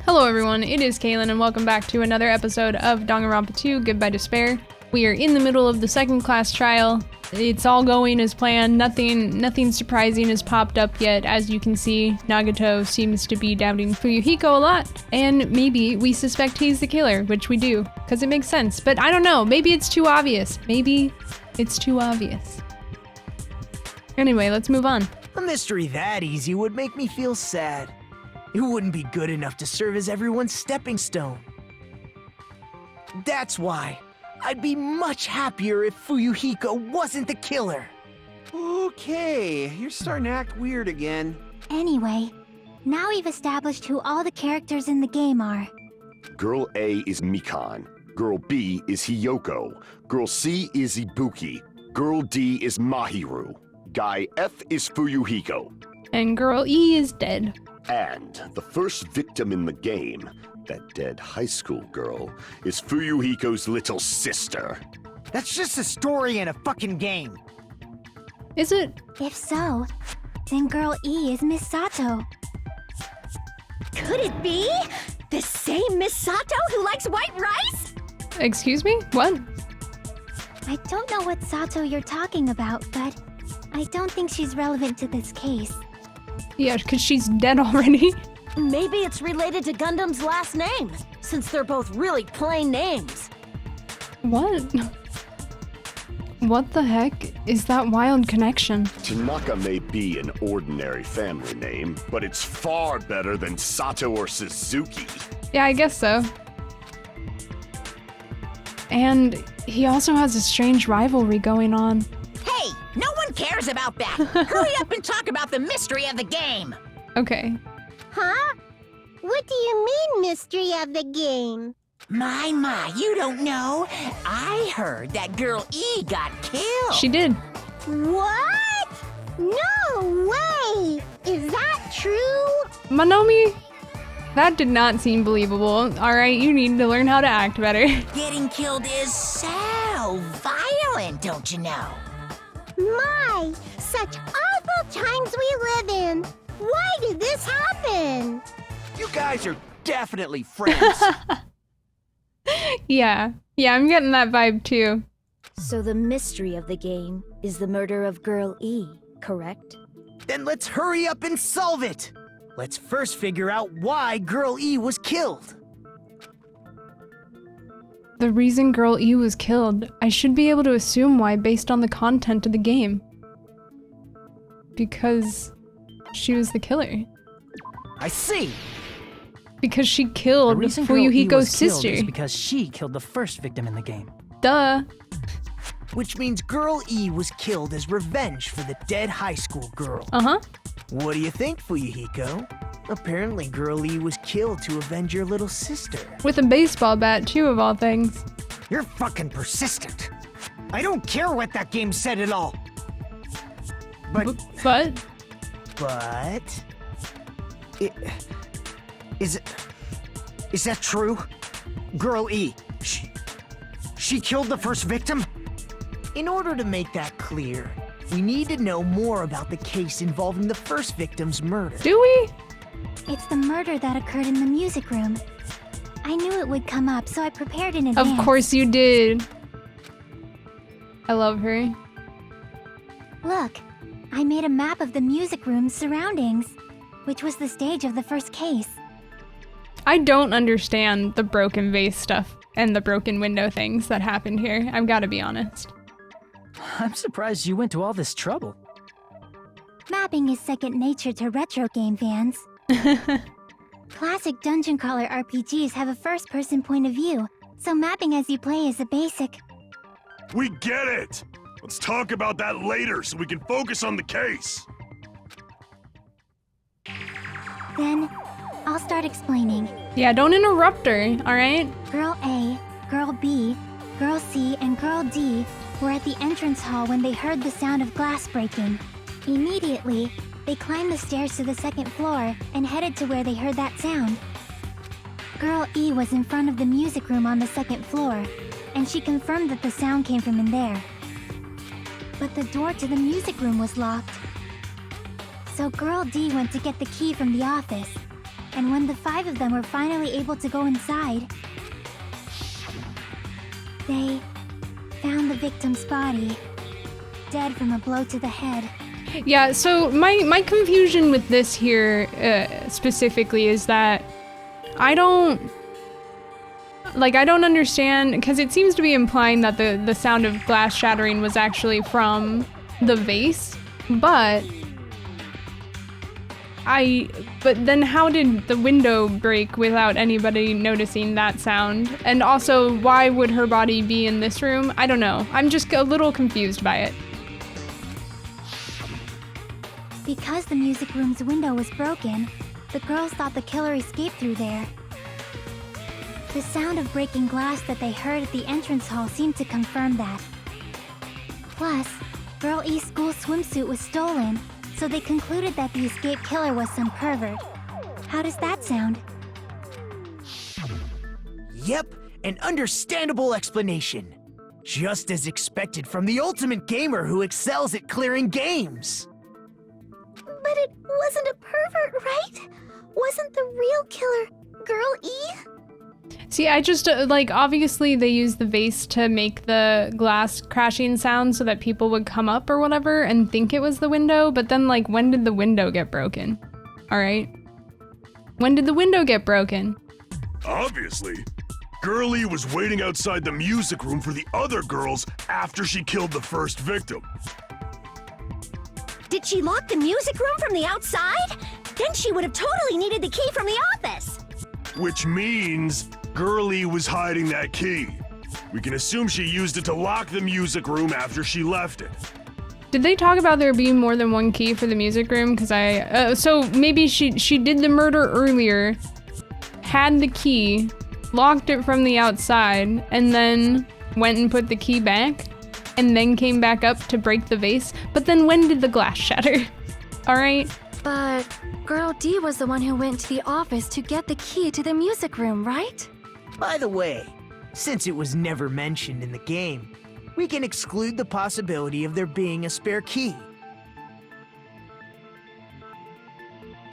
Hello everyone, it is Kaahlan and welcome back to another episode of Danganronpa 2, Goodbye Despair. We are in the middle of the second class trial. It's all going as planned. Nothing surprising has popped up yet. As you can see, Nagato seems to be doubting Fuyuhiko a lot, and maybe we suspect he's the killer, which we do, because it makes sense. But I don't know, maybe it's too obvious. Maybe it's too obvious. Anyway, let's move on. A mystery that easy would make me feel sad. It wouldn't be good enough to serve as everyone's stepping stone. That's why I'd be much happier if Fuyuhiko wasn't the killer. Okay, you're starting to act weird again. Anyway, now we've established who all the characters in the game are. Girl A is Mikan. Girl B is Hiyoko. Girl C is Ibuki. Girl D is Mahiru. Guy F is Fuyuhiko. And Girl E is dead. And the first victim in the game, that dead high school girl, is Fuyuhiko's little sister. That's just a story in a fucking game. Is it? If so, then Girl E is Miss Sato. Could it be the same Miss Sato who likes white rice? Excuse me? What? I don't know what Sato you're talking about, but I don't think she's relevant to this case. Yeah, because she's dead already. Maybe it's related to Gundam's last name, since they're both really plain names. What? What the heck is that wild connection? Tanaka may be an ordinary family name, but it's far better than Sato or Suzuki. Yeah, I guess so. And he also has a strange rivalry going on. Hey, no one cares about that. Hurry up and talk about the mystery of the game. Okay. Huh? What do you mean, mystery of the game? My, you don't know. I heard that Girl E got killed. She did. What? No way! Is that true? Monomi? That did not seem believable. Alright, you need to learn how to act better. Getting killed is so violent, don't you know? My, such awful times we live in. Why did this happen? You guys are definitely friends. Yeah, I'm getting that vibe too. So the mystery of the game is the murder of Girl E, correct? Then let's hurry up and solve it. Let's first figure out why Girl E was killed. The reason Girl E was killed, I should be able to assume why based on the content of the game. Because she was the killer. I see. Because she killed The reason Girl E Fuyuhiko's was killed sister. is because she killed the first victim in the game. Duh. Which means Girl E was killed as revenge for the dead high school girl. Uh-huh. What do you think, Fuyuhiko? Apparently Girl E was killed to avenge your little sister. With a baseball bat too, of all things. You're fucking persistent. I don't care what that game said at all. But is that true? Girl E, she killed the first victim? In order to make that clear, we need to know more about the case involving the first victim's murder. Do we? It's the murder that occurred in the music room. I knew it would come up, so I prepared in advance. Of course you did. I love her. Look, I made a map of the music room's surroundings, which was the stage of the first case. I don't understand the broken vase stuff and the broken window things that happened here. I've got to be honest. I'm surprised you went to all this trouble. Mapping is second nature to retro game fans. Classic dungeon crawler RPGs have a first-person point of view, so mapping as you play is a basic. We get it! Let's talk about that later so we can focus on the case. Then, I'll start explaining. Yeah, don't interrupt her, alright? Girl A, Girl B, Girl C, and Girl D were at the entrance hall when they heard the sound of glass breaking. Immediately, they climbed the stairs to the second floor and headed to where they heard that sound. Girl E was in front of the music room on the second floor, and she confirmed that the sound came from in there. But the door to the music room was locked. So Girl D went to get the key from the office, And when the 5 of them were finally able to go inside, they found the victim's body, dead from a blow to the head. Yeah, so my confusion with this here specifically is that I don't understand, because it seems to be implying that the sound of glass shattering was actually from the vase, but then how did the window break without anybody noticing that sound? And also, why would her body be in this room? I don't know. I'm just a little confused by it. Because the music room's window was broken, the girls thought the killer escaped through there. The sound of breaking glass that they heard at the entrance hall seemed to confirm that. Plus, Girl E's school swimsuit was stolen, so they concluded that the escaped killer was some pervert. How does that sound? Yep, an understandable explanation. Just as expected from the ultimate gamer who excels at clearing games. But it wasn't a pervert, right? Wasn't the real killer Girl E? See, I just, obviously they used the vase to make the glass crashing sound so that people would come up or whatever and think it was the window, but then, when did the window get broken? Alright? When did the window get broken? Obviously. Girlie was waiting outside the music room for the other girls after she killed the first victim. Did she lock the music room from the outside? Then she would have totally needed the key from the office. Which means Girlie was hiding that key. We can assume she used it to lock the music room after she left it. Did they talk about there being more than one key for the music room? Because so maybe she did the murder earlier, had the key, locked it from the outside, and then went and put the key back, and then came back up to break the vase. But then when did the glass shatter? Alright? But Girl D was the one who went to the office to get the key to the music room, right? By the way, since it was never mentioned in the game, we can exclude the possibility of there being a spare key.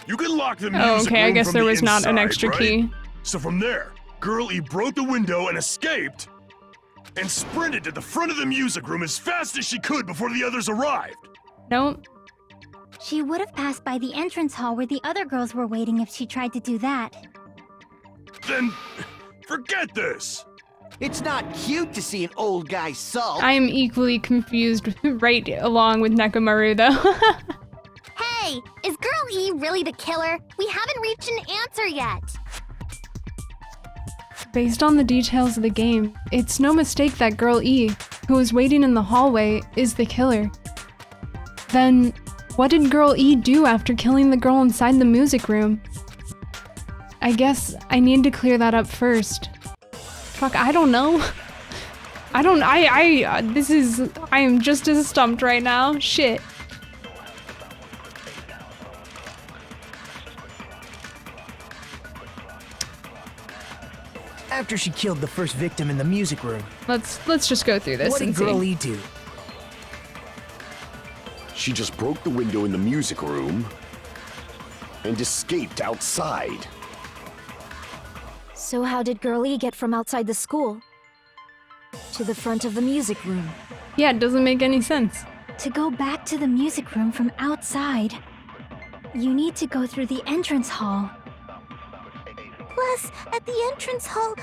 You can lock the music room okay, I guess from there the was not an inside, extra right? key. So from there, Girlie broke the window and escaped, and sprinted to the front of the music room as fast as she could before the others arrived. Nope. She would have passed by the entrance hall where the other girls were waiting if she tried to do that. Then, forget this. It's not cute to see an old guy sulk. I am equally confused right along with Nekomaru though. Hey, is Girl E really the killer? We haven't reached an answer yet. Based on the details of the game, it's no mistake that Girl E, who was waiting in the hallway, is the killer. Then, what did Girl E do after killing the girl inside the music room? I guess I need to clear that up first. Fuck, I don't know. I am just as stumped right now. Shit. After she killed the first victim in the music room, Let's just go through this what and did Girl see. E do? She just broke the window in the music room and escaped outside. So how did Girl E get from outside the school to the front of the music room? Yeah, it doesn't make any sense. To go back to the music room from outside, you need to go through the entrance hall. Plus, at the entrance hall,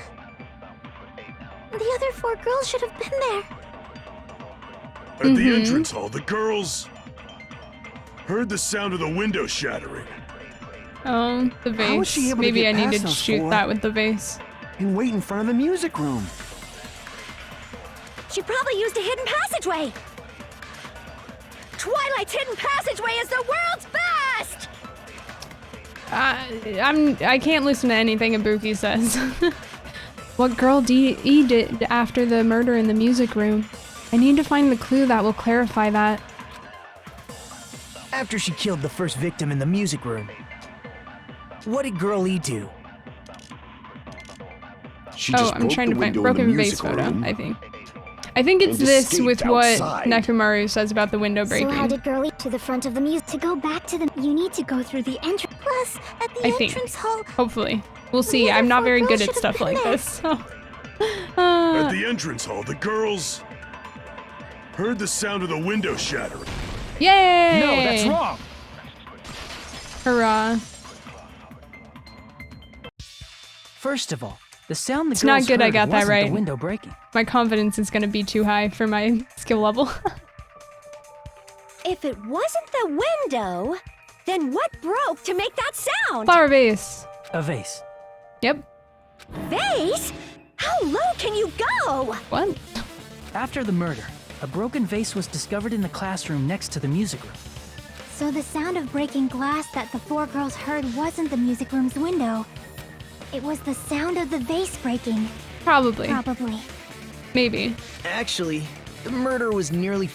the other 4 girls should have been there. At the entrance hall, the girls heard the sound of the window shattering. Oh, the How was she vase. able to Maybe get I need past to those shoot 4? that with the vase. And wait in front of the music room. She probably used a hidden passageway. Twilight's hidden passageway is the world's best! I can't listen to anything Ibuki says. What Girl E did after the murder in the music room. I need to find the clue that will clarify that. After she killed the first victim in the music room, what did Girl E do? She just I'm broke trying the to find window in the broken vase music photo, room I think. I think it's and this escaped with what outside. Nekomaru says about the window So how breaking. did Girlie to the front of the music? To go back to the, you need to go through the entrance. Plus, at the I think. entrance hall, Hopefully. We'll see. The other I'm not four very girls good at should've stuff been like there. this. So. At the entrance hall, the girls heard the sound of the window shattering. Yay! No, that's wrong. Hurrah. First of all, the sound the It's not girls good I heard got that wasn't right. the window breaking. My confidence is going to be too high for my skill level. If it wasn't the window, then what broke to make that sound? Flower vase. A vase. Yep. Vase? How low can you go? What? After the murder, a broken vase was discovered in the classroom next to the music room. So the sound of breaking glass that the 4 girls heard wasn't the music room's window. It was the sound of the vase breaking. Probably. Probably. Maybe. Actually, the murder was nearly.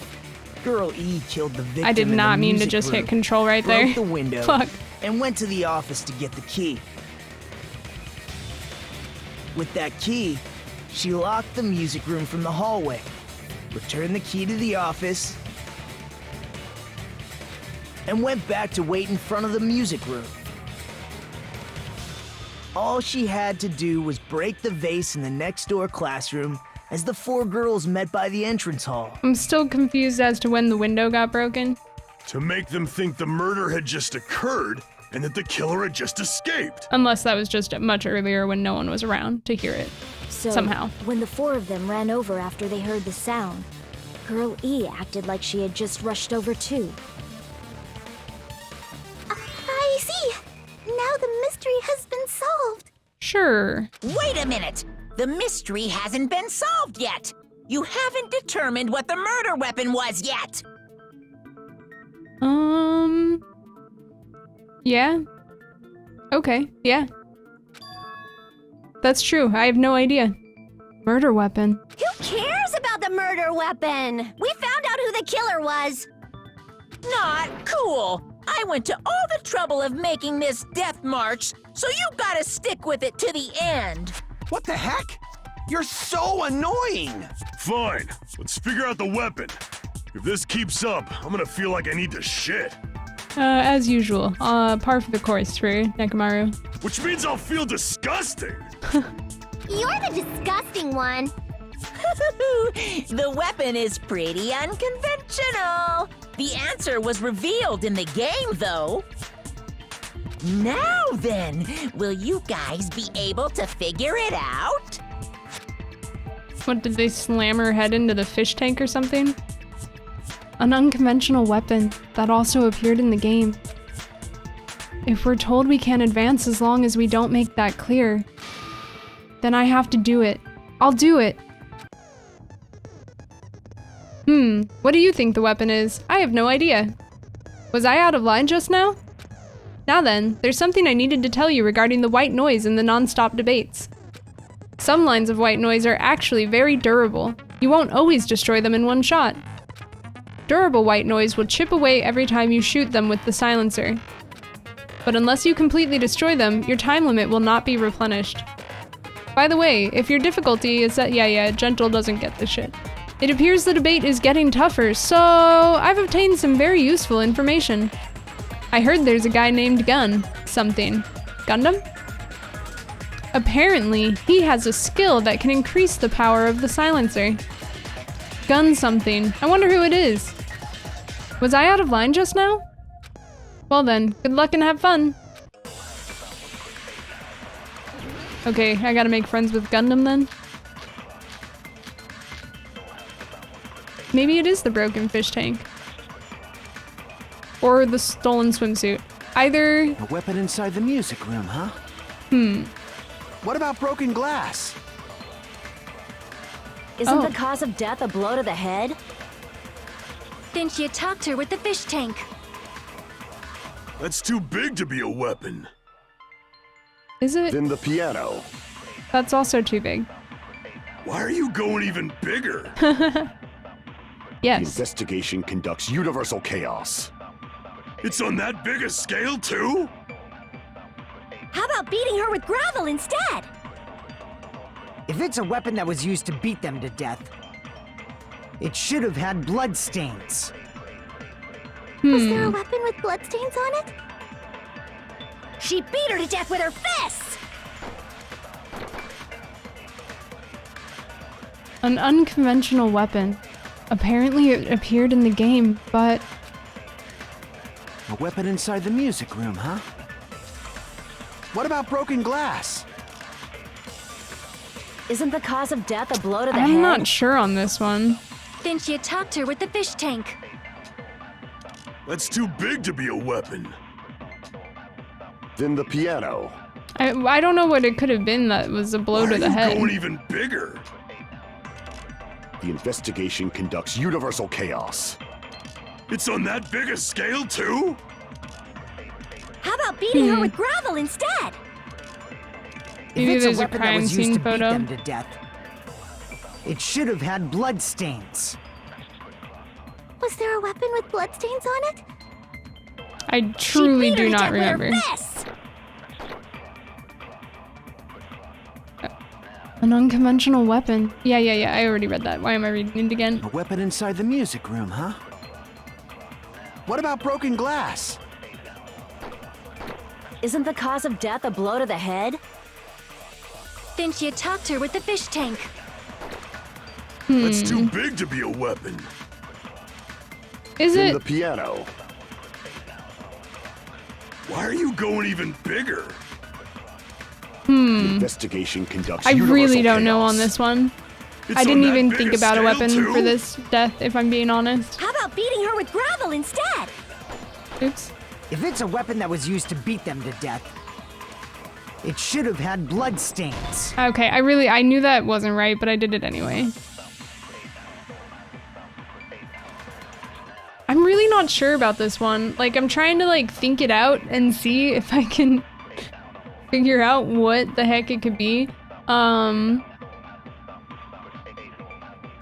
Girl E killed the victim. I did in the not mean to music just room, hit control right there. broke the window, Fuck. and went to the office to get the key. With that key, she locked the music room from the hallway, returned the key to the office, and went back to wait in front of the music room. All she had to do was break the vase in the next door classroom as the 4 girls met by the entrance hall. I'm still confused as to when the window got broken. To make them think the murder had just occurred and that the killer had just escaped. Unless that was just much earlier when no one was around to hear it. So, Somehow. when the 4 of them ran over after they heard the sound, Girl E acted like she had just rushed over too. I see. Now the mystery has been solved. Sure. Wait a minute! The mystery hasn't been solved yet! You haven't determined what the murder weapon was yet! Yeah. Okay, yeah. That's true. I have no idea. Murder weapon. Who cares about the murder weapon? We found out who the killer was. Not cool! I went to all the trouble of making this death march, so you gotta stick with it to the end! What the heck? You're so annoying! Fine, let's figure out the weapon. If this keeps up, I'm gonna feel like I need to shit. As usual. Par for the course for Nekomaru. Which means I'll feel disgusting! You're the disgusting one. The weapon is pretty unconventional. The answer was revealed in the game, though. Now then, will you guys be able to figure it out? What, did they slam her head into the fish tank or something? An unconventional weapon that also appeared in the game. If we're told we can't advance as long as we don't make that clear, then I have to do it. I'll do it. What do you think the weapon is? I have no idea. Was I out of line just now? Now then, there's something I needed to tell you regarding the white noise in the non-stop debates. Some lines of white noise are actually very durable. You won't always destroy them in one shot. Durable white noise will chip away every time you shoot them with the silencer. But unless you completely destroy them, your time limit will not be replenished. By the way, if your difficulty is that Gentle doesn't get this shit. It appears the debate is getting tougher, so I've obtained some very useful information. I heard there's a guy named Gun something. Gundam? Apparently, he has a skill that can increase the power of the silencer. Gun something. I wonder who it is. Was I out of line just now? Well then, good luck and have fun. Okay, I gotta make friends with Gundam then. Maybe it is the broken fish tank. Or the stolen swimsuit. Either... A weapon inside the music room, huh? What about broken glass? Isn't the cause of death a blow to the head? Then she attacked her with the fish tank. That's too big to be a weapon. Is it? Then the piano. That's also too big. Why are you going even bigger? The Yes. investigation conducts universal chaos. It's on that big a scale, too? How about beating her with gravel instead? If it's a weapon that was used to beat them to death, It should have had bloodstains. Was there a weapon with bloodstains on it? She beat her to death with her fists! An unconventional weapon. Apparently it appeared in the game, but... A weapon inside the music room, huh? What about broken glass? Isn't the cause of death a blow to the head? I'm not sure on this one. Then she attacked her with the fish tank. That's too big to be a weapon. Then the piano. I don't know what it could have been that was a blow to the head. Why are you going even bigger? The investigation conducts universal chaos. It's on that big a scale, too? How about beating her with gravel instead? Maybe If it's there's a a weapon that crime was used scene to beat photo. them to death, it should have had bloodstains. Was there a weapon with bloodstains on it? I truly do not With her remember. fists! An unconventional weapon. Yeah, I already read that. Why am I reading it again? A weapon inside the music room, huh? What about broken glass? Isn't the cause of death a blow to the head? Then she attacked her with the fish tank. That's too big to be a weapon. Is Then it? the piano. Why are you going even bigger? The investigation conducts I universal really don't know chaos. on this one. It's I on didn't that even big think a about a scale, weapon too? for this death, if I'm being honest. How about beating her with gravel instead? Oops. If it's a weapon that was used to beat them to death, it should have had bloodstains. Okay, I knew that wasn't right, but I did it anyway. I'm really not sure about this one. Like, I'm trying to, like, think it out and see if I can figure out what the heck it could be.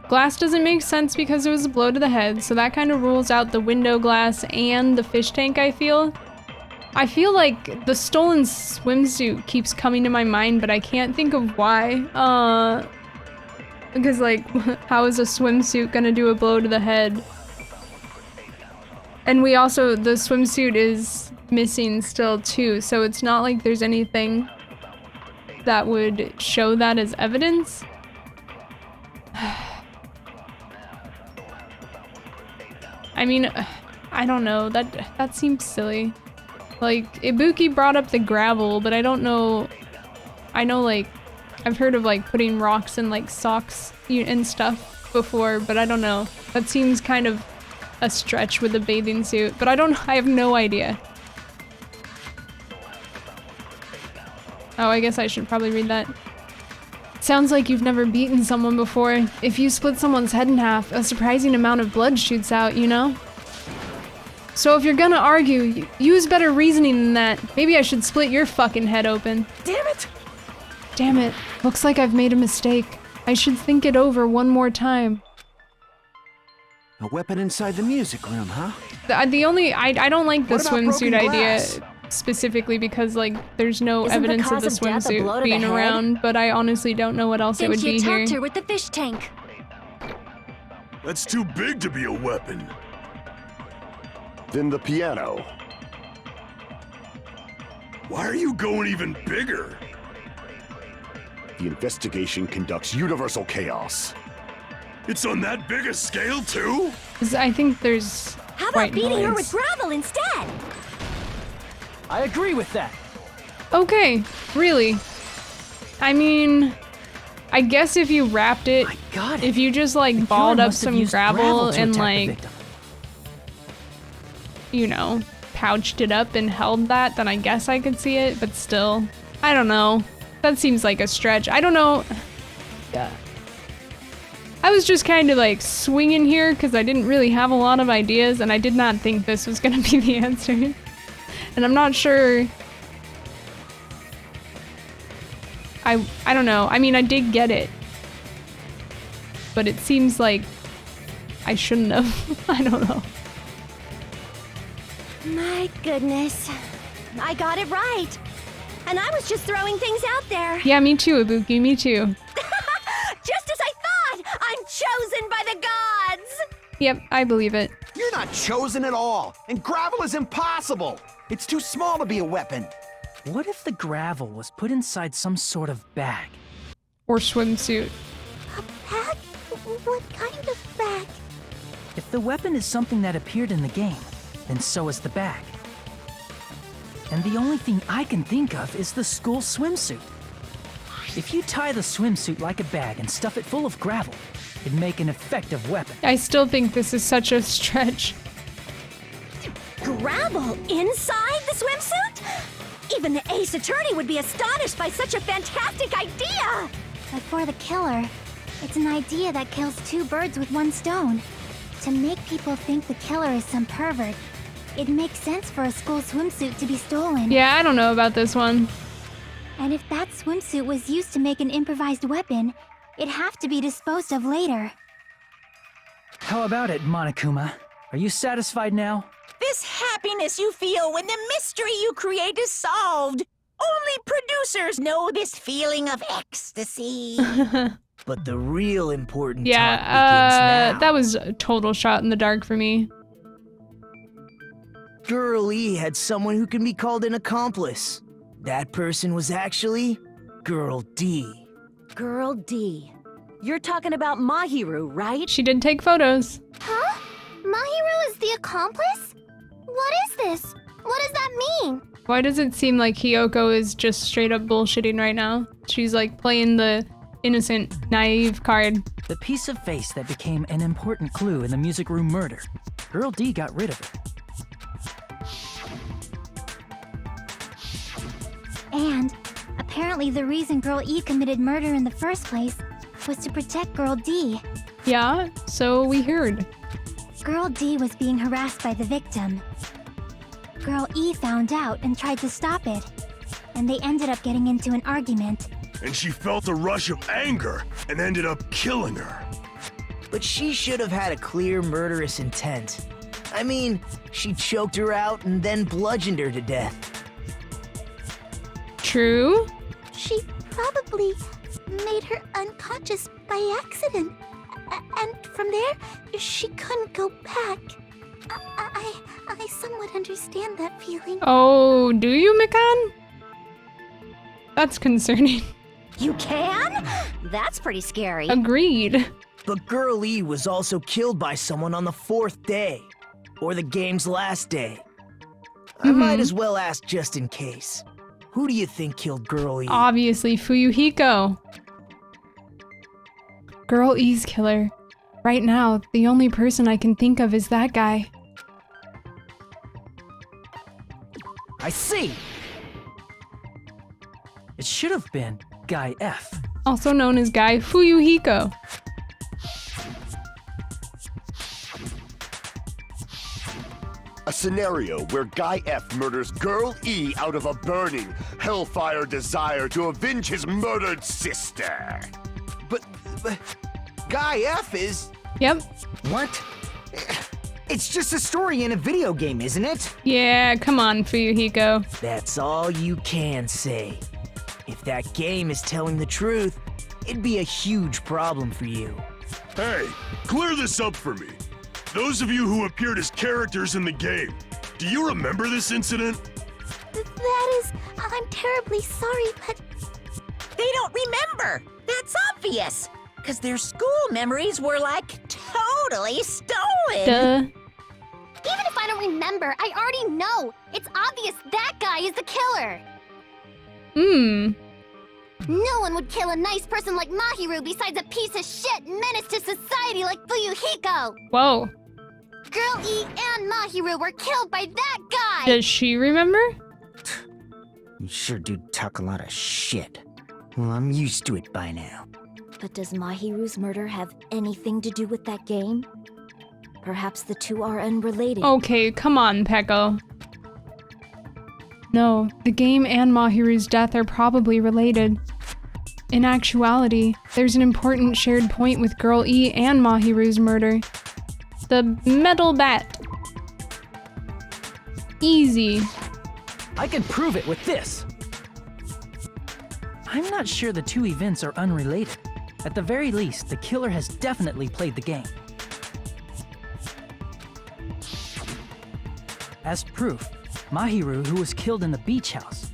Glass doesn't make sense because it was a blow to the head, so that kind of rules out the window glass and the fish tank, I feel. I feel like the stolen swimsuit keeps coming to my mind, but I can't think of why. Because, like, how is a swimsuit gonna do a blow to the head? And we also, the swimsuit is missing still too, so it's not like there's anything that would show that as evidence. I mean, I don't know, that seems silly. Like, Ibuki brought up the gravel, but I don't know, I know, like, I've heard of, like, putting rocks in, like, socks and stuff before, but I don't know. That seems kind of a stretch with a bathing suit, but I have no idea. Oh, I guess I should probably read that. Sounds like you've never beaten someone before. If you split someone's head in half, a surprising amount of blood shoots out, you know? So if you're gonna argue, use better reasoning than that. Maybe I should split your fucking head open. Damn it! Damn it. Looks like I've made a mistake. I should think it over one more time. A weapon inside the music room, huh? I don't like the What about swimsuit broken idea glass? specifically because, like, there's no Isn't the evidence of cause the of death a blow swimsuit to the being head? around, but I honestly don't know what else it Then would she be here. attacked her with the fish tank. That's too big to be a weapon. Then the piano. Why are you going even bigger? The investigation conducts universal chaos. It's on that big a scale, too? 'Cause I think there's How about white beating her noise. with gravel instead? I agree with that. Okay, really. I mean, I guess if you wrapped it, I got it. if you just, like, The balled killer up must have some used gravel to and, attack the like, victim. you know, pouched it up and held that, then I guess I could see it, but still, I don't know. That seems like a stretch. I don't know. Yeah. I was just kind of like swinging here because I didn't really have a lot of ideas and I did not think this was gonna be the answer. And I'm not sure. I don't know. I mean, I did get it. But it seems like I shouldn't have. I don't know. My goodness. I got it right. And I was just throwing things out there. Yeah, me too, Ibuki, me too. Just as I thought! I'm chosen by the Yep, I believe it. You're not chosen at all, and gravel is impossible. It's too small to be a weapon. What if the gravel was put inside some sort of bag? Or swimsuit. A bag? What kind of bag? If the weapon is something that appeared in the game, then so is the bag. And the only thing I can think of is the school swimsuit. If you tie the swimsuit like a bag and stuff it full of gravel, it'd make an effective weapon. I still think this is such a stretch. Gravel inside the swimsuit? Even the ace attorney would be astonished by such a fantastic idea! But for the killer, it's an idea that kills two birds with one stone. To make people think the killer is some pervert, it makes sense for a school swimsuit to be stolen. Yeah, I don't know about this one. And if that swimsuit was used to make an improvised weapon, it'd have to be disposed of later. How about it, Monokuma? Are you satisfied now? This happiness you feel when the mystery you create is solved. Only producers know this feeling of ecstasy. But the real important Yeah, talk begins now. that was a total shot in the dark for me. Girl E had someone who can be called an accomplice. That person was actually Girl D. Girl D. You're talking about Mahiru, right? She did take photos. Huh? Mahiru is the accomplice? What is this? What does that mean? Why does it seem like Hiyoko is just straight up bullshitting right now? She's like playing the innocent, naive card. The piece of face that became an important clue in the music room murder. Girl D got rid of it. And apparently the reason Girl E committed murder in the first place was to protect Girl D. Yeah, so we heard. Girl D was being harassed by the victim. Girl E found out and tried to stop it, and they ended up getting into an argument. And she felt a rush of anger and ended up killing her. But she should have had a clear murderous intent. I mean, she choked her out and then bludgeoned her to death. True? She probably made her unconscious by accident. And from there, she couldn't go back. I somewhat understand that feeling. Oh, do you, Mikan? That's concerning. You can? That's pretty scary. Agreed. But Girl E was also killed by someone on the 4th day, or the game's last day. I might as well ask just in case. Who do you think killed Girl E? Obviously, Fuyuhiko. Girl E's killer. Right now, the only person I can think of is that guy. I see! It should have been Guy F. Also known as Guy Fuyuhiko. A scenario where Guy F murders Girl E out of a burning, hellfire desire to avenge his murdered sister. But Guy F is... Yep. What? It's just a story in a video game, isn't it? Yeah, come on, Fuyuhiko. That's all you can say. If that game is telling the truth, it'd be a huge problem for you. Hey, clear this up for me. Those of you who appeared as characters in the game, do you remember this incident? That is... I'm terribly sorry, but... They don't remember. That's obvious. Because their school memories were, like, totally stolen. Duh. Even if I don't remember, I already know. It's obvious that guy is the killer. No one would kill a nice person like Mahiru besides a piece of shit menace to society like Fuyuhiko. Whoa. Girl E and Mahiru were killed by that guy. Does she remember? You sure do talk a lot of shit. Well, I'm used to it by now. But does Mahiru's murder have anything to do with that game? Perhaps the two are unrelated. Okay, come on, Peko. No, the game and Mahiru's death are probably related. In actuality, there's an important shared point with Girl E and Mahiru's murder. The metal bat. Easy. I can prove it with this. I'm not sure the two events are unrelated. At the very least, the killer has definitely played the game. As proof, Mahiru, who was killed in the beach house,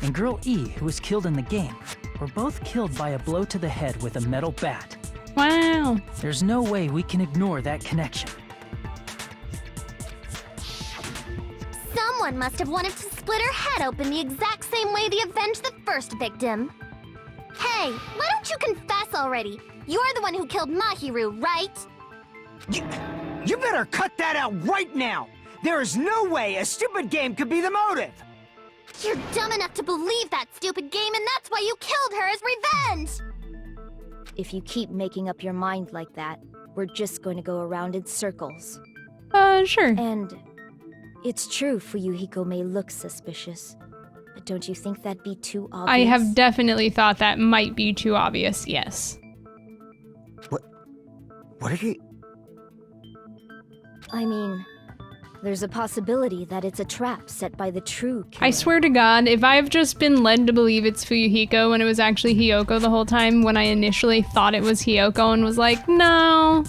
and Girl E, who was killed in the game, were both killed by a blow to the head with a metal bat. Wow. There's no way we can ignore that connection. Someone must have wanted to split her head open the exact same way they avenged the first victim. Hey, why don't you confess already? You're the one who killed Mahiru, right? You better cut that out right now! There is no way a stupid game could be the motive! You're dumb enough to believe that stupid game, and that's why you killed her as revenge! If you keep making up your mind like that, we're just going to go around in circles. Sure. And it's true Fuyuhiko may look suspicious, but don't you think that'd be too obvious? I have definitely thought that might be too obvious, yes. What are you... I mean, there's a possibility that it's a trap set by the true killer. I swear to God, if I've just been led to believe it's Fuyuhiko when it was actually Hiyoko the whole time, when I initially thought it was Hiyoko and was like, no.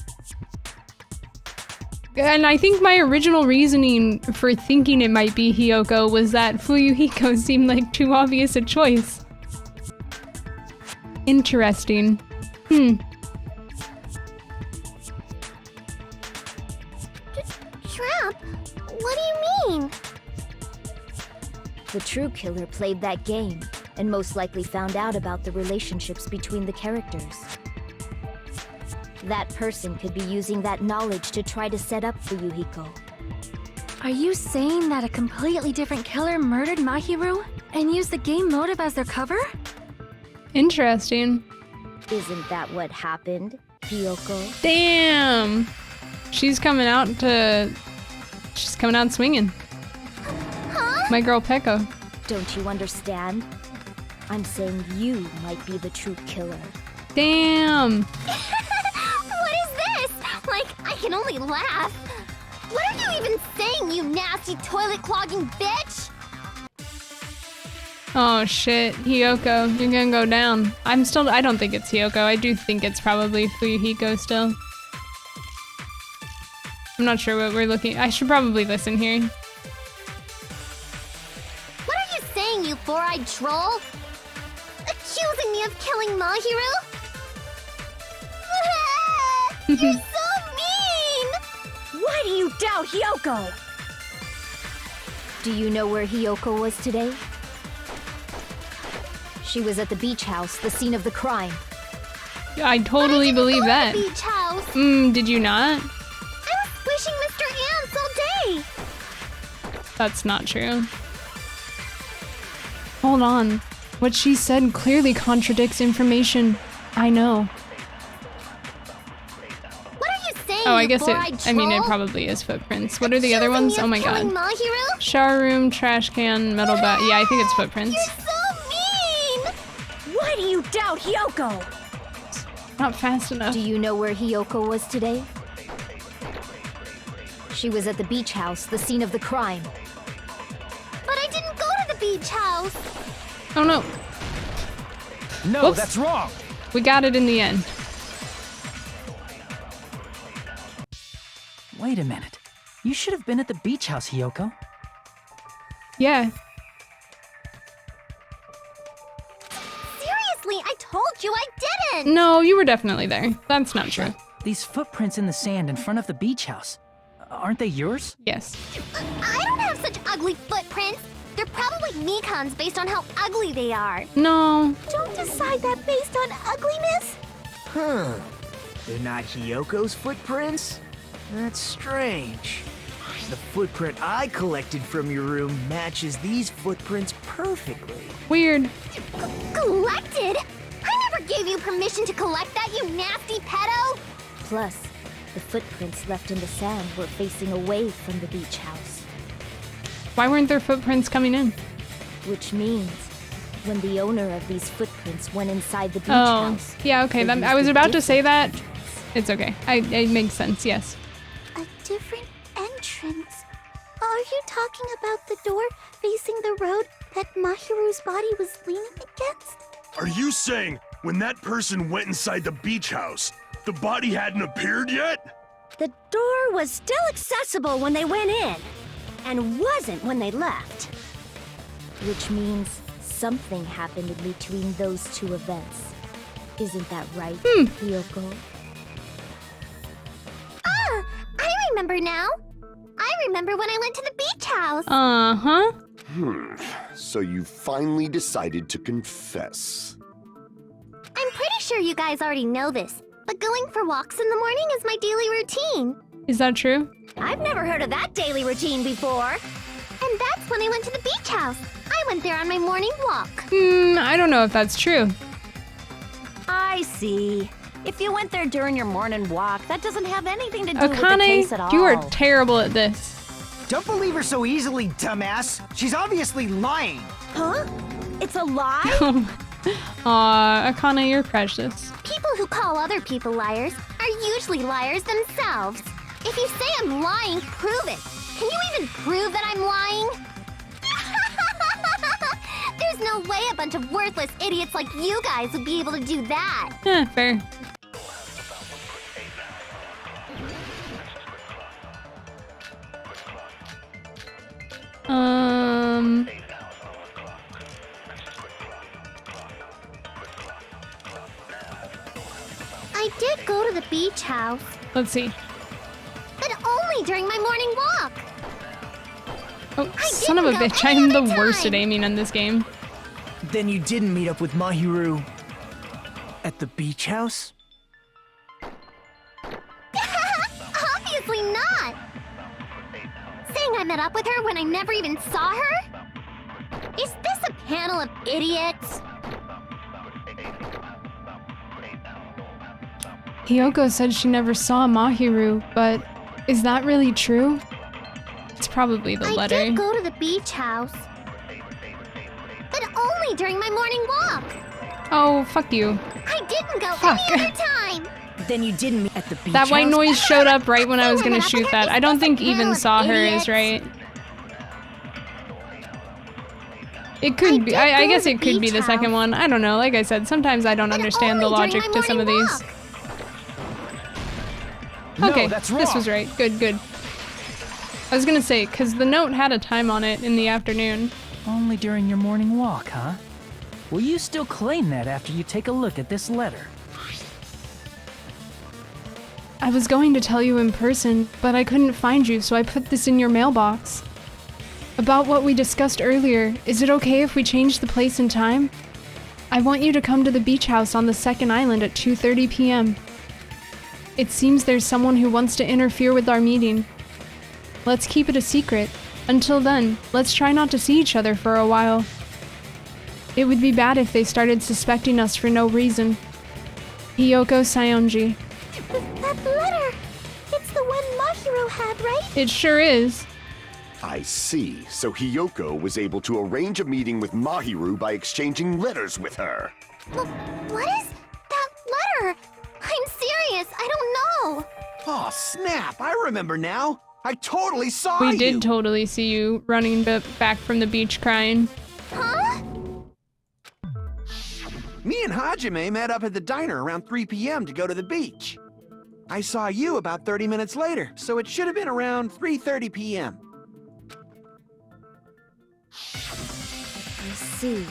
And I think my original reasoning for thinking it might be Hiyoko was that Fuyuhiko seemed like too obvious a choice. Interesting. Trap? What do you mean? The true killer played that game, and most likely found out about the relationships between the characters. That person could be using that knowledge to try to set up Fuyuhiko. Are you saying that a completely different killer murdered Mahiru and used the game motive as their cover? Interesting. Isn't that what happened, Hiyoko? Damn. She's coming out swinging. Huh? My girl Peko. Don't you understand? I'm saying you might be the true killer. Damn. What is this? Like, I can only laugh. What are you even saying, you nasty toilet clogging bitch? Oh shit, Hiyoko, you're gonna go down. I don't think it's Hiyoko. I do think it's probably Fuyuhiko still. I'm not sure what we're looking. I should probably listen here. What are you saying, you four-eyed troll? Accusing me of killing Mahiru? You're so mean! Why do you doubt Hiyoko? Do you know where Hiyoko was today? She was at the beach house, the scene of the crime. I totally believe that. Beach house. Did you not? I was squishing Mr. Ants all day. That's not true. Hold on. What she said clearly contradicts information I know. What are you saying? Oh, I you guess four-eyed it troll? probably is footprints. What are the other ones? Oh my god. Killing Mahiru? Shower room, trash can, metal bat. Yeah, I think it's footprints. You're so mean! Why do you doubt Hiyoko? Not fast enough. Do you know where Hiyoko was today? She was at the beach house, the scene of the crime. But I didn't go to the beach house. Oh no. No, Whoops. that's wrong! We got it in the end. Wait a minute. You should have been at the beach house, Hiyoko. Yeah. Seriously, I told you I didn't! No, you were definitely there. That's not true. These footprints in the sand in front of the beach house. Aren't they yours? Yes. I don't have such ugly footprints. They're probably Mikan's based on how ugly they are. No. Don't decide that based on ugliness. Huh. They're not Hiyoko's footprints? That's strange. The footprint I collected from your room matches these footprints perfectly. Weird. Collected? I never gave you permission to collect that, you nasty pedo! Plus, the footprints left in the sand were facing away from the beach house. Why weren't there footprints coming in? Which means, when the owner of these footprints went inside the beach Oh, house... yeah, okay. they I used was a about to say different that. entrance. It's okay. It makes sense, yes. A different entrance. Are you talking about the door facing the road that Mahiru's body was leaning against? Are you saying when that person went inside the beach house, the body hadn't appeared yet? The door was still accessible when they went in, and wasn't when they left. Which means something happened in between those two events. Isn't that right, Hiyoko? Ah, I remember now. I remember when I went to the beach house. Uh-huh. So you finally decided to confess. I'm pretty sure you guys already know this, but going for walks in the morning is my daily routine. Is that true? I've never heard of that daily routine before. And that's when I went to the beach house. I went there on my morning walk. I don't know if that's true. I see. If you went there during your morning walk, that doesn't have anything to do with the case at all. Akane, you are terrible at this. Don't believe her so easily, dumbass. She's obviously lying. Huh? It's a lie? Aw, Akane, you're precious. People who call other people liars are usually liars themselves. If you say I'm lying, prove it. Can you even prove that I'm lying? There's no way a bunch of worthless idiots like you guys would be able to do that. Fair. I did go to the beach house, Let's see. but only during my morning walk. Oh, son of a bitch, I am the worst at aiming in this game. Then you didn't meet up with Mahiru at the beach house? Obviously not. Saying I met up with her when I never even saw her? Is this a panel of idiots? Hiyoko said she never saw Mahiru, but is that really true? It's probably the letter. I did go to the beach house, but only during my morning walk. Oh, fuck you. I didn't go Fuck. any other time. Then you didn't meet at the beach That white house? noise showed up right when I was gonna shoot that. I don't think even saw her is right. It could be. I guess it could be the second one. I don't know. Like I said, sometimes I don't understand the logic to some of these. Okay, that's this wrong. was right. Good, good. I was gonna say, because the note had a time on it in the afternoon. Only during your morning walk, huh? Will you still claim that after you take a look at this letter? I was going to tell you in person, but I couldn't find you, so I put this in your mailbox. About what we discussed earlier, is it okay if we change the place and time? I want you to come to the beach house on the second island at 2:30 p.m. It seems there's someone who wants to interfere with our meeting. Let's keep it a secret. Until then, let's try not to see each other for a while. It would be bad if they started suspecting us for no reason. Hiyoko Sayonji. That letter! It's the one Mahiru had, right? It sure is. I see. So Hiyoko was able to arrange a meeting with Mahiru by exchanging letters with her. What is that letter? I'm serious, I don't know. Oh, snap! I remember now. I totally saw you. We did totally see you running back from the beach crying. Huh? Me and Hajime met up at the diner around 3 p.m. to go to the beach. I saw you about 30 minutes later, so it should have been around 3:30 p.m. I see.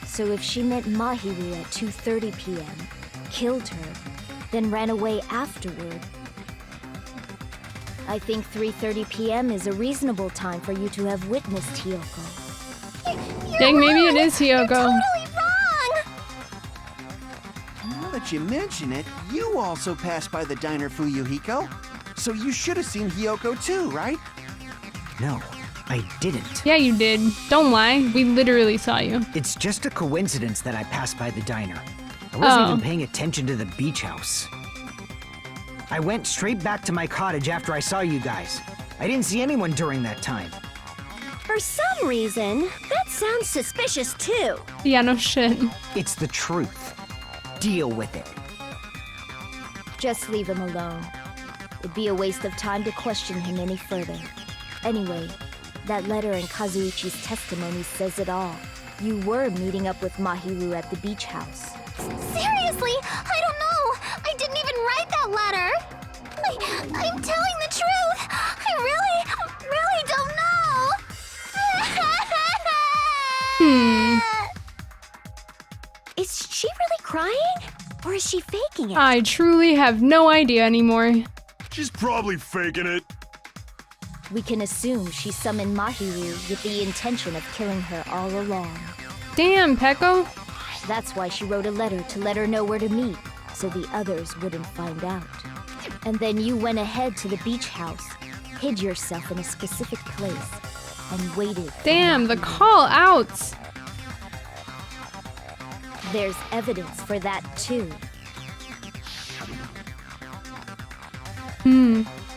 So if she met Mahiru at 2:30 p.m., killed her, then ran away afterward, I think 3:30 p.m. is a reasonable time for you to have witnessed Hiyoko. Dang, maybe it is Hiyoko. Totally wrong! Now that you mention it, you also passed by the diner, Fuyuhiko. So you should have seen Hiyoko too, right? No, I didn't. Yeah, you did. Don't lie. We literally saw you. It's just a coincidence that I passed by the diner. I wasn't Oh. even paying attention to the beach house. I went straight back to my cottage after I saw you guys. I didn't see anyone during that time. For some reason, that sounds suspicious too. Yeah, no shit. It's the truth. Deal with it. Just leave him alone. It'd be a waste of time to question him any further. Anyway, that letter in Kazuichi's testimony says it all. You were meeting up with Mahiru at the beach house. Seriously, I don't know. I didn't even write that letter. I'm telling the truth. I really don't know. Is she really crying? Or is she faking it? I truly have no idea anymore. She's probably faking it. We can assume she summoned Mahiru with the intention of killing her all along. Damn, Peko. That's why she wrote a letter to let her know where to meet, so the others wouldn't find out. And then you went ahead to the beach house, hid yourself in a specific place, and waited. Damn, the call-outs. There's evidence for that too.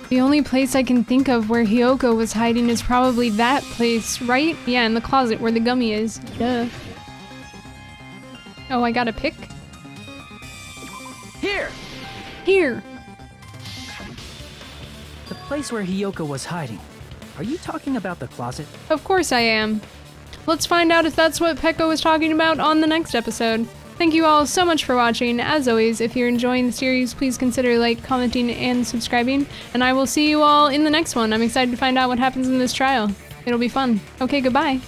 The only place I can think of where Hiyoko was hiding is probably that place, right? Yeah, in the closet where the gummy is. Duh. Oh, I got a pick? Here! Here! The place where Hiyoko was hiding. Are you talking about the closet? Of course I am. Let's find out if that's what Peko was talking about on the next episode. Thank you all so much for watching. As always, if you're enjoying the series, please consider commenting, and subscribing. And I will see you all in the next one. I'm excited to find out what happens in this trial. It'll be fun. Okay, goodbye.